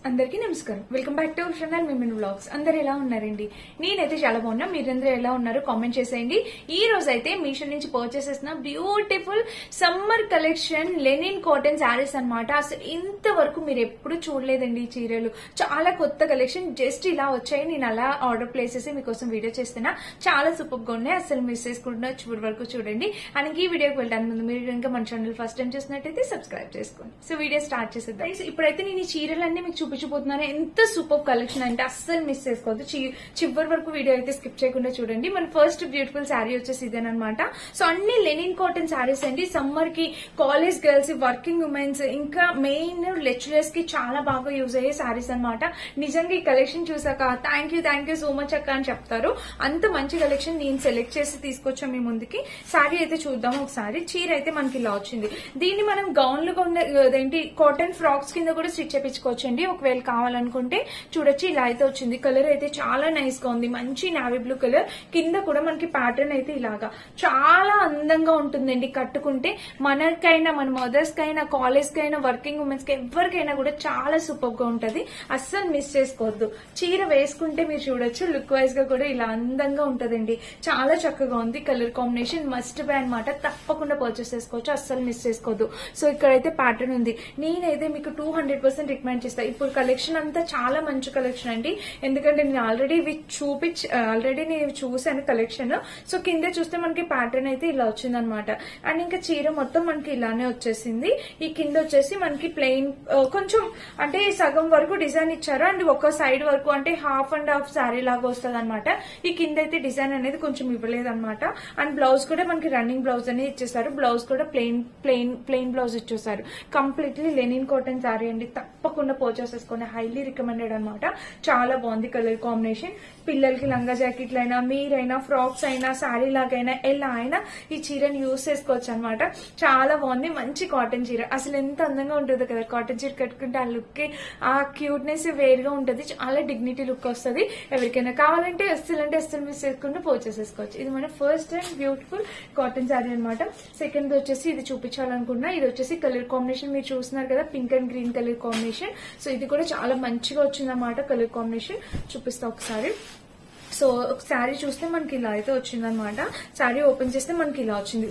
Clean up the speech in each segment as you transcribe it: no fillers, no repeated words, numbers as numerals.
అందరికీ నమస్కారం. Welcome back to our channel మిమిన్ వ్లాగ్స్. అందరు ఎలా ఉన్నారండి? నేనైతే చాలా బాగున్నా. మీరందరూ ఎలా ఉన్నారు కామెంట్ చేసేయండి. ఈ రోజు అయితే మీషో నుంచి పర్చేస్ చేసిన beautiful summer collection linen cotton saris అన్నమాట. అసలు ఇంతవరకు మీరు ఎప్పుడు చూడలేదండి ఈ చీరలు. చాలా కొత్త కలెక్షన్ జస్ట్ ఇలా వచ్చాయి. నేను అలా ఆర్డర్ ప్లేస్ చేసి మీకోసం వీడియో చేస్తున్నా. చాలా సూపర్ గా ఉన్నాయి. అసలు మిస్ చేసుకుంటున్నా, చివరి వరకు చూడండి. అండ్ ఈ వీడియోకి వెళ్ళడానికి ముందు మీరు ఇంకా మన ఛానల్ ఫస్ట్ టైం చూసినట్టయితే సబ్స్క్రైబ్ చేసుకోండి. సో వీడియో స్టార్ట్ చేసేద్దాం. ఇప్పుడైతే నేను ఈ చీరలన్నీ మీకు చూపించబోతున్నాను. ఎంత సూపర్ కలెక్షన్ అంటే అస్సలు మిస్ చేసుకోవద్దు. చివరి వరకు వీడియో అయితే స్కిప్ చేయకుండా చూడండి. మన ఫస్ట్ బ్యూటిఫుల్ శారీ వచ్చేసి ఇదేనమాట. సో అన్ని లెనిన్ కాటన్ శారీస్ అండి. సమ్మర్ కి కాలేజ్ గర్ల్స్, వర్కింగ్ ఉమెన్స్, ఇంకా మెయిన్ లెక్చరర్స్ కి చాలా బాగా యూజ్ అయ్యే శారీస్ అనమాట. నిజంగా ఈ కలెక్షన్ చూసాక థ్యాంక్ యూ సో మచ్ అక్క అని చెప్తారు. అంత మంచి కలెక్షన్ నేను సెలెక్ట్ చేసి తీసుకొచ్చాం మీ ముందుకి. శారీ అయితే చూద్దాం ఒకసారి. చీర అయితే మనకి ఇలా వచ్చింది. దీన్ని మనం గౌన్లు అదేంటి కాటన్ ఫ్రాక్స్ కింద కూడా స్టిచ్ చేయించుకోవచ్చండి. ఒకవేళ కావాలనుకుంటే చూడొచ్చు. ఇలా అయితే వచ్చింది. కలర్ అయితే చాలా నైస్ గా ఉంది. మంచి నావీ బ్లూ కలర్. కింద కూడా మనకి ప్యాటర్న్ అయితే ఇలాగా చాలా అందంగా ఉంటుందండి. కట్టుకుంటే మనకైనా, మన మదర్స్ కైనా, కాలేజ్ కైనా, వర్కింగ్ ఉమెన్స్ కి ఎవరికైనా కూడా చాలా సూపర్ గా ఉంటది. అస్సలు మిస్ చేసుకోవద్దు. చీర వేసుకుంటే మీరు చూడొచ్చు. లుక్ వైజ్ గా కూడా ఇలా అందంగా ఉంటదండి. చాలా చక్కగా ఉంది. కలర్ కాంబినేషన్ మస్ట్ బై అనమాట. తప్పకుండా పర్చేస్ చేసుకోవచ్చు. అస్సలు మిస్ చేసుకోవద్దు. సో ఇక్కడైతే ప్యాటర్న్ ఉంది. నేనైతే మీకు 200% రికమెండ్ చేస్తాను. ఇప్పుడు కలెక్షన్ అంతా చాలా మంచి కలెక్షన్ అండి. ఎందుకంటే నేను ఆల్రెడీ నేను చూసాను కలెక్షన్. సో కింద చూస్తే మనకి ప్యాటర్న్ అయితే ఇలా వచ్చింది అనమాట. అండ్ ఇంకా చీర మొత్తం మనకి ఇలానే వచ్చేసింది. ఈ కింద వచ్చేసి మనకి ప్లెయిన్ కొంచెం అంటే సగం వరకు డిజైన్ ఇచ్చారు. అండ్ ఒక సైడ్ వరకు అంటే హాఫ్ అండ్ హాఫ్ శారీ లాగా వస్తుంది అనమాట. ఈ కింద అయితే డిజైన్ అనేది కొంచెం ఇవ్వలేదు అనమాట. అండ్ బ్లౌజ్ కూడా మనకి రన్నింగ్ బ్లౌజ్ అనేది ఇచ్చేసారు. బ్లౌజ్ కూడా ప్లెయిన్ బ్లౌజ్ ఇచ్చేసారు. కంప్లీట్లీ లెనిన్ కాటన్ శారీ అండి. తప్పకుండా పర్చేస్ చేసుకోండి. హైలీ రికమెండెడ్ అనమాట. చాలా బాగుంది కలర్ కాంబినేషన్. పిల్లలకి లంగా జాకెట్లు అయినా, మీరైనా, ఫ్రాక్స్ అయినా, శారీ లాగైనా, ఎలా అయినా ఈ చీరని యూజ్ చేసుకోవచ్చు అనమాట. చాలా బాగుంది. మంచి కాటన్ చీర. అసలు ఎంత అందంగా ఉంటుంది కదా కాటన్ చీర కట్టుకుంటే. ఆ లుక్, ఆ క్యూట్నెస్ వేరుగా ఉంటుంది. చాలా డిగ్నిటీ లుక్ వస్తుంది. ఎవరికైనా కావాలంటే అస్సలు మిస్ చేసుకుంటూ పర్చేస్ చేసుకోవచ్చు. ఇది మన first and beautiful cotton sari అనమాట. సెకండ్ వచ్చేసి ఇది చూపించాలనుకున్నా. ఇది వచ్చేసి కలర్ కాంబినేషన్ మీరు చూస్తున్నారు కదా, pink and green colour combination. So ఇది కూడా చాలా మంచిగా వచ్చిందన్నమాట. కలర్ కాంబినేషన్ చూపిస్తా ఒకసారి. సో శారీ చూస్తే మనకి ఇలా అయితే వచ్చిందనమాట. శారీ ఓపెన్ చేస్తే మనకి ఇలా వచ్చింది.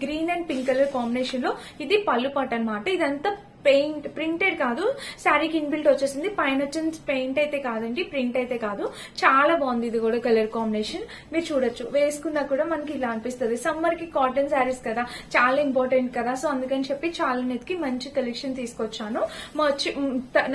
Green and pink colour combination లో ఇది పళ్ళు పాట అనమాట. ఇదంతా ప్రింటెడ్ కాదు, శారీకి ఇన్బిల్ట్ వచ్చేసింది. పైన వచ్చిన పెయింట్ అయితే కాదండి, ప్రింట్ అయితే కాదు. చాలా బాగుంది. ఇది కూడా కలర్ కాంబినేషన్ మీరు చూడొచ్చు. వేసుకున్నా కూడా మనకి ఇలా అనిపిస్తుంది. సమ్మర్ కి కాటన్ శారీస్ కదా, చాలా ఇంపార్టెంట్ కదా. సో అందుకని చెప్పి చాలా నెత్తికి మంచి కలెక్షన్ తీసుకొచ్చాను.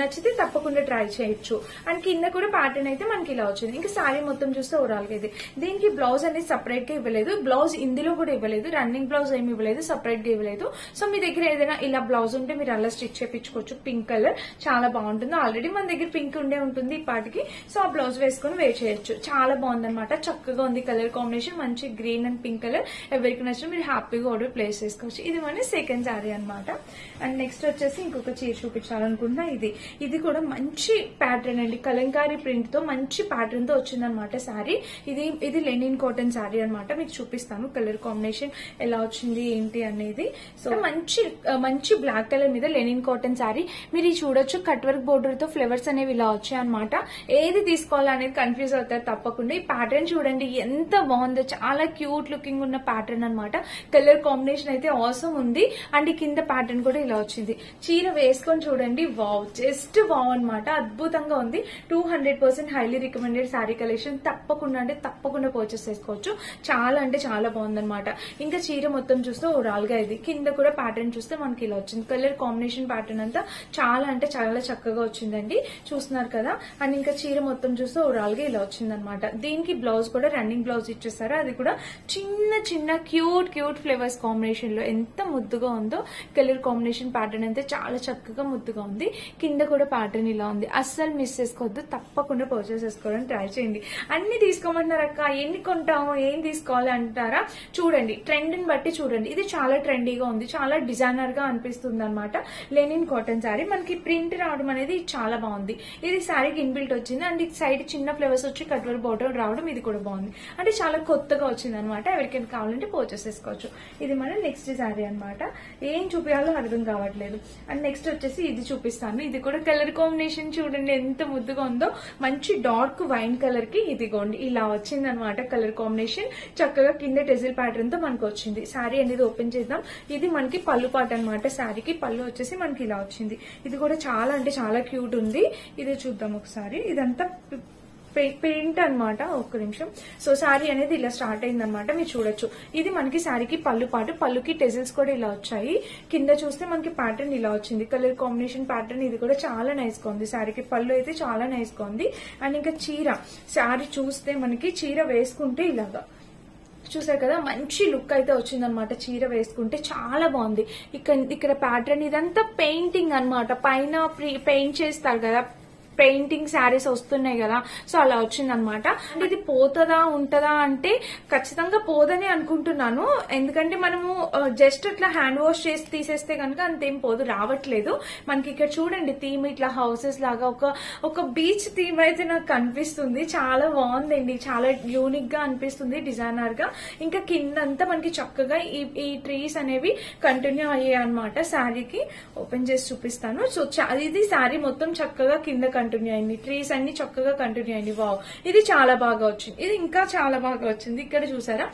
నచ్చితే తప్పకుండా ట్రై చేయొచ్చు. అండ్ కింద కూడా ప్యాటర్న్ అయితే మనకి ఇలా వచ్చింది. ఇంకా శారీ మొత్తం చూస్తే ఓవరాల్ గా ఇది. దీనికి బ్లౌజ్ అనేది సపరేట్ గా ఇవ్వలేదు. బ్లౌజ్ ఇందులో కూడా ఇవ్వలేదు. రన్నింగ్ బ్లౌజ్ ఏమి ఇవ్వలేదు, సపరేట్ గా ఇవ్వలేదు. సో మీ దగ్గర ఏదైనా ఇలా బ్లౌజ్ ఉంటే మీరు అలా స్టిచ్ చేయించుకోవచ్చు. పింక్ కలర్ చాలా బాగుంటుంది. ఆల్రెడీ మన దగ్గర పింక్ ఉండే ఉంటుంది ఈ పాటికి. సో ఆ బ్లౌజ్ వేసుకుని వేర్ చేయొచ్చు. చాలా బాగుంది అనమాట. చక్కగా ఉంది కలర్ కాంబినేషన్. మంచి గ్రీన్ అండ్ పింక్ కలర్. ఎవరికి నచ్చిన మీరు హ్యాపీగా ఆర్డర్ ప్లేస్ చేసుకోవచ్చు. ఇది మన సెకండ్ శారీ అనమాట. అండ్ నెక్స్ట్ వచ్చేసి ఇంకొక చీర చూపించాలనుకుంటున్నా. ఇది కూడా మంచి ప్యాటర్న్ అండి. కలంకారీ ప్రింట్ తో మంచి ప్యాటర్న్ తో వచ్చిందనమాట శారీ. ఇది లెనిన్ కాటన్ శారీ అనమాట. మీకు చూపిస్తాను కలర్ కాంబినేషన్ ఎలా వచ్చింది ఏంటి అనేది. సో మంచి బ్లాక్ కలర్ మీద లెనిన్ కాటన్ శారీ. మీరు చూడొచ్చు. కట్ వర్క్ బోర్డర్ తో ఫ్లవర్స్ అనేవి ఇలా వచ్చాయి అనమాట. ఏది తీసుకోవాలనేది కన్ఫ్యూజ్ అవుతారు తప్పకుండా. ఈ ప్యాటర్న్ చూడండి ఎంత బాగుందో. చాలా క్యూట్ లుకింగ్ ఉన్న ప్యాటర్న్ అనమాట. కలర్ కాంబినేషన్ అయితే ఆసమ్ ఉంది. అండ్ ఈ కింద ప్యాటర్న్ కూడా ఇలా వచ్చింది. చీర వేసుకొని చూడండి. వావ్, జస్ట్ వావ్ అనమాట. అద్భుతంగా ఉంది. 200% హైలీ రికమెండెడ్ శారీ కలెక్షన్. తప్పకుండా పర్చేస్ చేసుకోవచ్చు. చాలా అంటే చాలా బాగుందన్నమాట. ఇంకా చీర మొత్తం చూస్తే ఓవరాల్ గా ఇది. కింద కూడా ప్యాటర్న్ చూస్తే మనకి ఇలా వచ్చింది. కలర్ కాంబినేషన్ ప్యాటర్న్ అంతా చాలా అంటే చాలా చక్కగా వచ్చిందండి. చూస్తున్నారు కదా. అండ్ ఇంకా చీర మొత్తం చూస్తే ఓవరాల్ గా ఇలా వచ్చిందనమాట. దీనికి బ్లౌజ్ కూడా రన్నింగ్ బ్లౌజ్ ఇచ్చేసారు. అది కూడా చిన్న క్యూట్ ఫ్లేవర్స్ కాంబినేషన్ లో ఎంత ముద్దుగా ఉందో. కలర్ కాంబినేషన్ ప్యాటర్న్ అంతా చాలా చక్కగా ముద్దుగా ఉంది. కింద కూడా ప్యాటర్న్ ఇలా ఉంది. అస్సలు మిస్ చేసుకోవద్దు. తప్పకుండా పర్చేస్ చేసుకోవడానికి ట్రై చేయండి. అన్ని తీసుకోమంటున్నారు అక్క, ఎన్ని కొంటాము, ఏం తీసుకోవాలి అంటారా? చూడండి, ట్రెండ్ ని బట్టి చూడండి. ఇది చాలా ట్రెండీగా ఉంది. చాలా డిజైనర్ గా అనిపిస్తుంది అనమాట. Linen cotton sari. మనకి ప్రింట్ రావడం అనేది చాలా బాగుంది. ఇది శారీకి ఇన్బిల్ట్ వచ్చింది అండ్ సైడ్ చిన్న ఫ్లవర్స్ వచ్చి కట్ వర్క్ బోర్డర్ రావడం ఇది కూడా బాగుంది. అంటే చాలా కొత్తగా వచ్చింది అనమాట. ఎవరికైనా కావాలంటే పర్చేస్ చేసుకోవచ్చు. ఇది మన నెక్స్ట్ శారీ అనమాట. ఏం చూపించాలో అర్థం కావట్లేదు. అండ్ నెక్స్ట్ వచ్చేసి ఇది చూపిస్తాను. ఇది కూడా కలర్ కాంబినేషన్ చూడండి ఎంత ముద్దుగా ఉందో. మంచి డార్క్ వైన్ కలర్ కి ఇదిగోండి ఇలా వచ్చింది అనమాట కలర్ కాంబినేషన్. చక్కగా కింద టెజిల్ ప్యాటర్న్ తో మనకు వచ్చింది. శారీ అనేది ఓపెన్ చేద్దాం. ఇది మనకి పళ్ళు పాట అనమాట. శారీకి పళ్ళు వచ్చేసి మనకి ఇలా వచ్చింది. ఇది కూడా చాలా అంటే చాలా క్యూట్ ఉంది. ఇది చూద్దాం ఒకసారి. ఇదంతా పెయింట్ అనమాట. ఒక్క నిమిషం. సో శారీ అనేది ఇలా స్టార్ట్ అయింది అనమాట. మీరు చూడొచ్చు. ఇది మనకి శారీకి పళ్ళు పాటు. పళ్ళుకి టెజిల్స్ కూడా ఇలా వచ్చాయి. కింద చూస్తే మనకి ప్యాటర్న్ ఇలా వచ్చింది. కలర్ కాంబినేషన్ ప్యాటర్న్ ఇది కూడా చాలా నైస్ గా ఉంది. శారీకి పళ్ళు అయితే చాలా నైస్ గా ఉంది. అండ్ ఇంకా చీర, శారీ చూస్తే మనకి చీర వేసుకుంటే ఇలాగా చూసారు కదా మంచి లుక్ అయితే వచ్చిందనమాట. చీర వేసుకుంటే చాలా బాగుంది. ఇక్కడ ప్యాటర్న్ ఇదంతా పెయింటింగ్ అనమాట. పైన పెయింట్ చేస్తారు కదా, పెయింటింగ్ శారీస్ వస్తున్నాయి కదా, సో అలా వచ్చిందనమాట. అంటే ఇది పోతుందా ఉంటదా అంటే ఖచ్చితంగా పోదని అనుకుంటున్నాను. ఎందుకంటే మనము జస్ట్ ఇట్లా హ్యాండ్ వాష్ చేసి తీసేస్తే కనుక అంతేం పోదు, రావట్లేదు. మనకి ఇక్కడ చూడండి థీమ్ ఇట్లా హౌసెస్ లాగా ఒక బీచ్ థీమ్ అయితే నాకు కనిపిస్తుంది. చాలా బాగుందండి. చాలా యూనిక్ గా అనిపిస్తుంది డిజైనర్ గా. ఇంకా కిందంతా మనకి చక్కగా ఈ ట్రీస్ అనేవి కంటిన్యూ అయ్యాయి అనమాట. శారీకి ఓపెన్ చేసి చూపిస్తాను. సో ఇది శారీ మొత్తం చక్కగా కింద కంటిన్యూ అయింది. ట్రీస్ అన్ని చక్కగా కంటిన్యూ అయింది. వావ్, ఇది చాలా బాగా వచ్చింది. ఇది ఇంకా చాలా బాగా వచ్చింది. ఇక్కడ చూసారా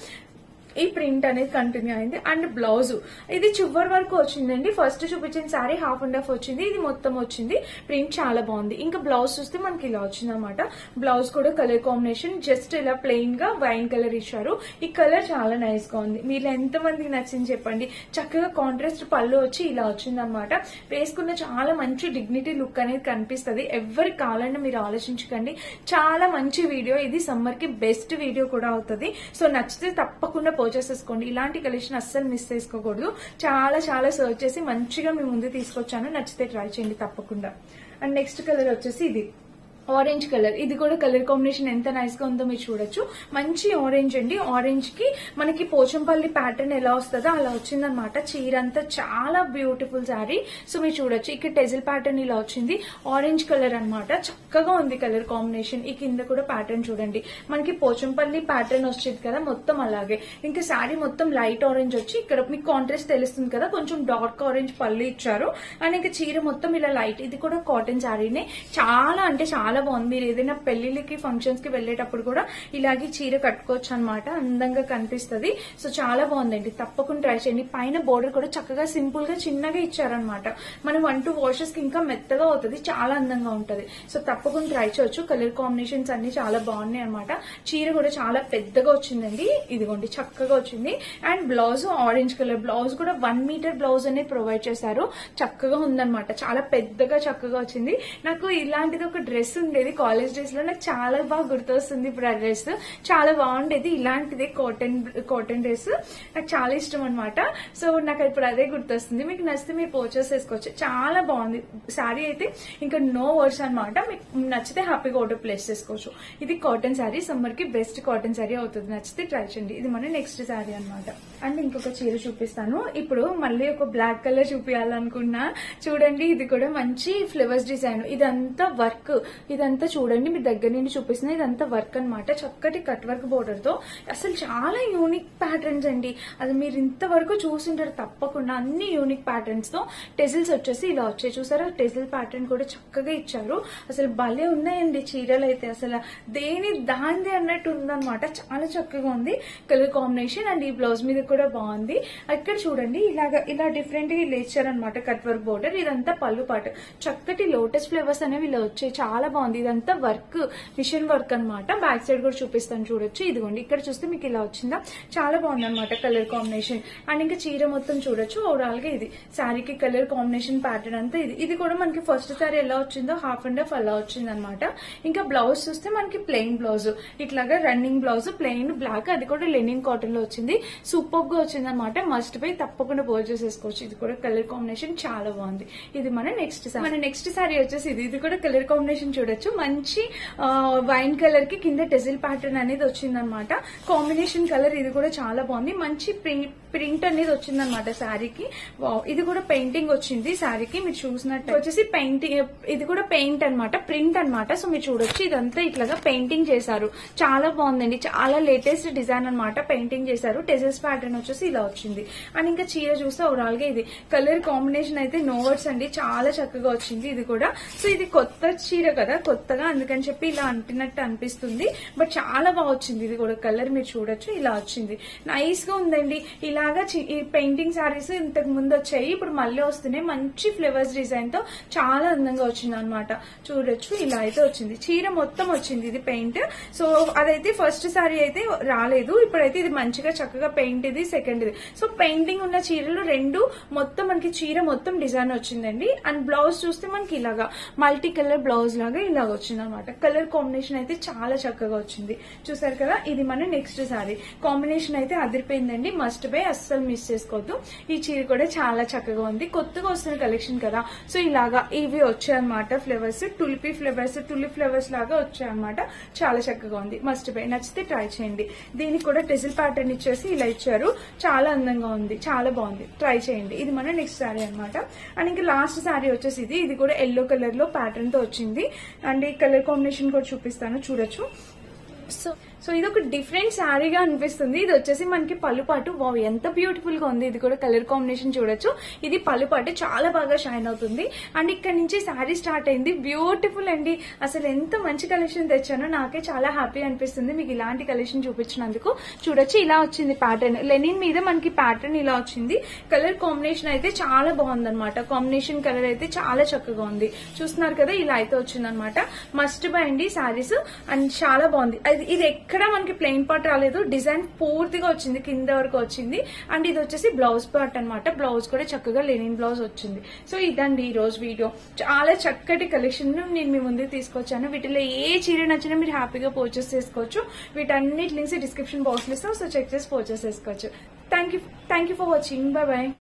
ఈ ప్రింట్ అనేది కంటిన్యూ అయింది. అండ్ బ్లౌజ్ ఇది చివరి వరకు వచ్చిందండి. ఫస్ట్ చూపించిన శారీ హాఫ్ అండ్ హాఫ్ వచ్చింది. ఇది మొత్తం వచ్చింది. ప్రింట్ చాలా బాగుంది. ఇంకా బ్లౌజ్ చూస్తే మనకి ఇలా వచ్చింది అనమాట. బ్లౌజ్ కూడా కలర్ కాంబినేషన్ జస్ట్ ఇలా ప్లెయిన్ గా వైన్ కలర్ ఇచ్చారు. ఈ కలర్ చాలా నైస్ గా ఉంది. మీరు ఎంతమందికి నచ్చింది చెప్పండి. చక్కగా కాంట్రాస్ట్ పళ్ళు వచ్చి ఇలా వచ్చింది అనమాట. వేసుకున్న చాలా మంచి డిగ్నిటీ లుక్ అనేది కనిపిస్తుంది. ఎవరికి కావాలన్నా మీరు ఆలోచించకండి. చాలా మంచి వీడియో ఇది. సమ్మర్ కి బెస్ట్ వీడియో కూడా అవుతుంది. సో నచ్చితే తప్పకుండా చేసేసుకోండి. ఇలాంటి కలెక్షన్ అస్సలు మిస్ చేసుకోకూడదు. చాలా చాలా సర్చ్ చేసి మంచిగా మీ ముందు తీసుకొచ్చాను. నచ్చితే ట్రై చేయండి తప్పకుండా. అండ్ నెక్స్ట్ కలర్ వచ్చేసి ఇది ఆరెంజ్ కలర్. ఇది కూడా కలర్ కాంబినేషన్ ఎంత నైస్ గా ఉందో మీరు చూడొచ్చు. మంచి ఆరెంజ్ అండి. ఆరెంజ్ కి మనకి పోచంపల్లి ప్యాటర్న్ ఎలా వస్తుందో అలా వచ్చిందనమాట. చీర అంతా చాలా బ్యూటిఫుల్ శారీ. సో మీరు చూడొచ్చు. ఇక్కడ టెజిల్ ప్యాటర్న్ ఇలా వచ్చింది. ఆరెంజ్ కలర్ అనమాట. చక్కగా ఉంది కలర్ కాంబినేషన్. ఈ కింద కూడా ప్యాటర్న్ చూడండి. మనకి పోచంపల్లి ప్యాటర్న్ వచ్చేది కదా మొత్తం అలాగే. ఇంకా శారీ మొత్తం లైట్ ఆరెంజ్ వచ్చి ఇక్కడ మీకు కాంట్రాస్ట్ తెలుస్తుంది కదా, కొంచెం డార్క్ ఆరెంజ్ పళ్ళు ఇచ్చారు. అండ్ ఇంకా చీర మొత్తం ఇలా లైట్. ఇది కూడా కాటన్ శారీనే. చాలా అంటే చాలా బాగుంది. మీరు ఏదైనా పెళ్లిళ్ళకి ఫంక్షన్స్ కి వెళ్లేటప్పుడు కూడా ఇలాగే చీర కట్టుకోవచ్చు అనమాట. అందంగా కనిపిస్తుంది. సో చాలా బాగుందండి. తప్పకుండా ట్రై చేయండి. పైన బోర్డర్ కూడా చక్కగా సింపుల్ గా చిన్నగా ఇచ్చారనమాట. మనం 1-2 వాషెస్ కి ఇంకా మెత్తగా అవుతుంది. చాలా అందంగా ఉంటది. సో తప్పకుండా ట్రై చేయొచ్చు. కలర్ కాంబినేషన్స్ అన్ని చాలా బాగున్నాయి అనమాట. చీర కూడా చాలా పెద్దగా వచ్చిందండి. ఇదిగోండి చక్కగా వచ్చింది. And blouse orange colour. Blouse కూడా 1 మీటర్ బ్లౌజ్ అనేది ప్రొవైడ్ చేశారు. చక్కగా ఉందన్నమాట. చాలా పెద్దగా చక్కగా వచ్చింది. నాకు ఇలాంటిది ఒక డ్రెస్ ఉండేది కాలేజ్ డేస్ లో. నాకు చాలా బాగా గుర్తొస్తుంది ఇప్పుడు ఆ డ్రెస్. చాలా బాగుండేది. ఇలాంటిదే కాటన్ డ్రెస్ నాకు చాలా ఇష్టం అనమాట. సో నాకు ఇప్పుడు అదే గుర్తొస్తుంది. మీకు నచ్చితే మీరు పర్చేస్ చేసుకోవచ్చు. చాలా బాగుంది శారీ అయితే. ఇంకా నో వర్డ్స్ అనమాట. మీకు నచ్చితే హ్యాపీగా ఆర్డర్ ప్లేస్ చేసుకోవచ్చు. ఇది కాటన్ శారీ. సమ్మర్ కి బెస్ట్ కాటన్ శారీ అవుతుంది. నచ్చితే ట్రై చేయండి. ఇది మన నెక్స్ట్ శారీ అనమాట. అండ్ ఇంకొక చీర చూపిస్తాను. ఇప్పుడు మళ్ళీ ఒక బ్లాక్ కలర్ చూపించాలనుకున్నా. చూడండి ఇది కూడా మంచి ఫ్లవర్స్ డిజైన్. ఇదంతా వర్క్. ఇదంతా చూడండి మీ దగ్గర నుండి చూపిస్తున్నా. ఇదంతా వర్క్ అనమాట. చక్కటి కట్ వర్క్ బోర్డర్ తో అసలు చాలా యూనిక్ ప్యాటర్న్స్ అండి. అది మీరు ఇంతవరకు చూసింటారు తప్పకుండా. అన్ని యూనిక్ ప్యాటర్న్స్ తో టెజిల్స్ వచ్చేసి ఇలా వచ్చాయి. చూసారా టెజిల్ ప్యాటర్న్ కూడా చక్కగా ఇచ్చారు. అసలు భలే ఉన్నాయండి చీరలు అయితే. అసలు దాంది అన్నట్టు ఉందన్నమాట. చాలా చక్కగా ఉంది కలర్ కాంబినేషన్. అండ్ ఈ బ్లౌజ్ మీద కూడా బాగుంది. ఇక్కడ చూడండి ఇలా డిఫరెంట్ గా లేచారనమాట కట్ వర్క్ బోర్డర్. ఇదంతా పళ్ళు పాటు. చక్కటి లోటస్ ఫ్లవర్స్ అనేవి ఇలా వచ్చాయి. చాలా బాగుంది. ఇదంతా వర్క్, మిషన్ వర్క్ అనమాట. బ్యాక్ సైడ్ కూడా చూపిస్తాను చూడొచ్చు. ఇదిగోండి ఇక్కడ చూస్తే మీకు ఇలా వచ్చిందా. చాలా బాగుంది అనమాట కలర్ కాంబినేషన్. అండ్ ఇంకా చీర మొత్తం చూడొచ్చు. ఓవరాల్ గా ఇది శారీకి కలర్ కాంబినేషన్ ప్యాటర్న్ అంతా ఇది కూడా మనకి ఫస్ట్ శారీ ఎలా వచ్చిందో హాఫ్ అండ్ హాఫ్ అలా వచ్చింది అనమాట. ఇంకా బ్లౌజ్ చూస్తే మనకి ప్లెయిన్ బ్లౌజ్, ఇట్లాగా రన్నింగ్ బ్లౌజ్ ప్లెయిన్ బ్లాక్. అది కూడా లెనిన్ కాటన్ లో వచ్చింది. సూపర్ గా వచ్చింది అనమాట. మస్ట్ బై తప్పకుండా పర్చేస్ చేసుకోవచ్చు. ఇది కూడా కలర్ కాంబినేషన్ చాలా బాగుంది. ఇది మన నెక్స్ట్ శారీ వచ్చేసి ఇది కూడా కలర్ కాంబినేషన్ చూడండి చూడొచ్చు, మంచి వైన్ కలర్ కి కింద టెజిల్ ప్యాటర్న్ అనేది వచ్చిందనమాట. కాంబినేషన్ కలర్ ఇది కూడా చాలా బాగుంది. మంచి ప్రింట్ అనేది వచ్చిందనమాట శారీకి. ఇది కూడా పెయింటింగ్ వచ్చింది శారీకి. మీరు చూసినట్టు వచ్చేసి పెయింటింగ్, ఇది కూడా పెయింట్ అనమాట, ప్రింట్ అనమాట. సో మీరు చూడొచ్చు ఇదంతా ఇట్లాగా పెయింటింగ్ చేశారు. చాలా బాగుందండి, చాలా లేటెస్ట్ డిజైన్ అనమాట. పెయింటింగ్ చేశారు. టెజిల్స్ ప్యాటర్న్ వచ్చేసి ఇలా వచ్చింది. అండ్ ఇంకా చీర చూస్తే ఓవరాల్ గా ఇది కలర్ కాంబినేషన్ అయితే నో వర్డ్స్ అండి, చాలా చక్కగా వచ్చింది ఇది కూడా. సో ఇది కొత్త చీర కదా, కొత్తగా అందుకని చెప్పి ఇలా అంటినట్టు అనిపిస్తుంది, బట్ చాలా బాగా వచ్చింది ఇది కూడా. కలర్ మీరు చూడొచ్చు ఇలా వచ్చింది, నైస్ గా ఉందండి. ఇలాగా ఈ పెయింటింగ్ శారీస్ ఇంతకు ముందు వచ్చాయి, ఇప్పుడు మళ్ళీ వస్తున్నాయి. మంచి ఫ్లవర్స్ డిజైన్ తో చాలా అందంగా వచ్చింది అనమాట. చూడొచ్చు ఇలా అయితే వచ్చింది. చీర మొత్తం వచ్చింది ఇది పెయింట్. సో అదైతే ఫస్ట్ శారీ అయితే రాలేదు, ఇప్పుడైతే ఇది మంచిగా చక్కగా పెయింట్ ఇది సెకండ్ ఇది. సో పెయింటింగ్ ఉన్న చీరలు రెండు మొత్తం మనకి చీర మొత్తం డిజైన్ వచ్చిందండి. అండ్ బ్లౌజ్ చూస్తే మనకి ఇలాగా మల్టీ కలర్ బ్లౌజ్ లాగా ఇలాగ వచ్చింది అనమాట. కలర్ కాంబినేషన్ అయితే చాలా చక్కగా వచ్చింది. చూసారు కదా, ఇది మన నెక్స్ట్ శారీ. కాంబినేషన్ అయితే అదిరిపోయిందండి, మస్ట్ బై, అస్సలు మిస్ చేసుకోవద్దు. ఈ చీర కూడా చాలా చక్కగా ఉంది, కొత్తగా వస్తున్న కలెక్షన్ కదా. సో ఇలాగా ఇవి వచ్చాయన్నమాట ఫ్లవర్స్, టులిపీ ఫ్లవర్స్, టులిప్ ఫ్లవర్స్ లాగా వచ్చాయన్నమాట. చాలా చక్కగా ఉంది, మస్ట్ బై. నచ్చితే ట్రై చేయండి. దీనికి కూడా టెజిల్ ప్యాటర్న్ ఇచ్చేసి ఇలా ఇచ్చారు, చాలా అందంగా ఉంది, చాలా బాగుంది, ట్రై చేయండి. ఇది మన నెక్స్ట్ శారీ అనమాట. అండ్ ఇంకా లాస్ట్ శారీ వచ్చేసి ఇది కూడా ఎల్లో కలర్ లో ప్యాటర్న్ తో వచ్చింది. అండ్ ఈ కలర్ కాంబినేషన్ కూడా చూపిస్తాను, చూడొచ్చు. సో ఇది ఒక డిఫరెంట్ శారీగా అనిపిస్తుంది. ఇది వచ్చేసి మనకి పళ్ళుపాటు. వావ్, ఎంత బ్యూటిఫుల్ గా ఉంది. ఇది కూడా కలర్ కాంబినేషన్ చూడొచ్చు. ఇది పళ్ళుపాటు చాలా బాగా షైన్ అవుతుంది. అండ్ ఇక్కడ నుంచి శారీ స్టార్ట్ అయింది. బ్యూటిఫుల్ అండి, అసలు ఎంత మంచి కలెక్షన్ తెచ్చానో నాకే చాలా హ్యాపీ అనిపిస్తుంది మీకు ఇలాంటి కలెక్షన్ చూపించినందుకు. చూడొచ్చు ఇలా వచ్చింది ప్యాటర్న్, లెనిన్ మీద మనకి ప్యాటర్న్ ఇలా వచ్చింది. కలర్ కాంబినేషన్ అయితే చాలా బాగుంది అనమాట. కాంబినేషన్ కలర్ అయితే చాలా చక్కగా ఉంది. చూస్తున్నారు కదా, ఇలా అయితే వచ్చింది అనమాట. మస్ట్ బై అండి శారీస్. అండ్ చాలా బాగుంది. ఇది ఎక్కడ మనకి ప్లెయిన్ పార్ట్ రాలేదు, డిజైన్ పూర్తిగా వచ్చింది, కింద వరకు వచ్చింది. అండ్ ఇది వచ్చేసి బ్లౌజ్ పార్ట్ అనమాట. బ్లౌజ్ కూడా చక్కగా లెనిన్ బ్లౌజ్ వచ్చింది. సో ఇదండి ఈ రోజు వీడియో. చాలా చక్కటి కలెక్షన్ నేను మీ ముందుకు తీసుకొచ్చాను. వీటిలో ఏ చీర నచ్చినా మీరు హ్యాపీగా పర్చేస్ చేసుకోవచ్చు. వీటన్నిటి లింక్స్ డిస్క్రిప్షన్ బాక్స్ లో ఇస్తాం, సో చెక్ చేసి పర్చేస్ చేసుకోవచ్చు. Thank you for watching. By by.